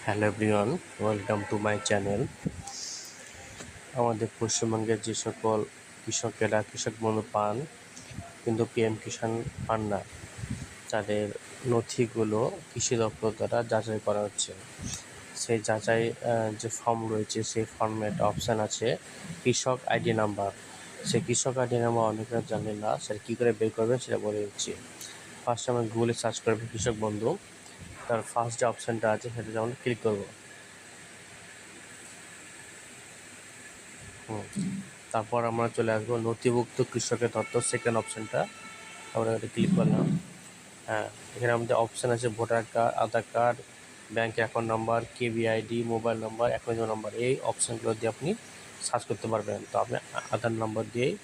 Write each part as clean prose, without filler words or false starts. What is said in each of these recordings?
Hello everyone, welcome to my channel. আমাদের পশ্চিমবঙ্গের যে সকল কৃষকেরা কৃষক বন্ধু পান কিন্তু পিএম কিষাণ পান না, তাদের নথিগুলো কৃষি দপ্তর দ্বারা যাচাই করা হচ্ছে। সেই যাচাই যে ফর্ম রয়েছে, সেই ফর্মে একটা অপশান আছে কৃষক আইডি নাম্বার। সেই কৃষক আইডি নাম্বার অনেকেরা জানেন না, সেটা কী করে বের করবেন সেটা বলে দিচ্ছি। ফার্স্ট আমরা গুগলে সার্চ করবেন কৃষক বন্ধু, তার ফার্স্ট যে অপশানটা আছে সেটা যেমন ক্লিক করবো। তারপর আমরা চলে আসবো নথিভুক্ত কৃষকের তথ্য, সেকেন্ড অপশানটা আমরা এটা ক্লিক করলাম। হ্যাঁ, এখানে আমাদের অপশান আছে voter card, Aadhaar card, bank account number, KVID, mobile number, account number. এই অপশানগুলো দিয়ে আপনি সার্চ করতে পারবেন। তো আপনি আধার নাম্বার দিয়েই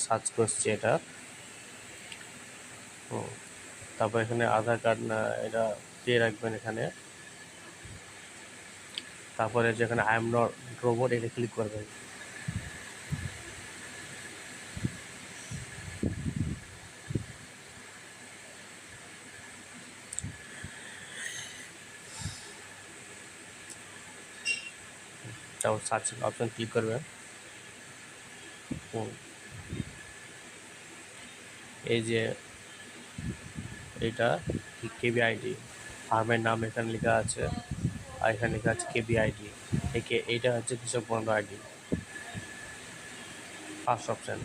সার্চ করছি এটা। তারপর এখানে আধার কার্ড না এটা দিয়ে রাখবেন এখানে। তারপরে যেখানে আই এম নট রোবট এটা ক্লিক করবেন। তারপর সার্চ অপশান ক্লিক করবেন। এই যে এটা কেবিআইডি, ফার্মের নাম এখানে লেখা আছে, আর এখানে লেখা আছে কেবিআইডি। এইটা হচ্ছে কৃষক বন্ধু আইডি, ফার্স্ট অপশান।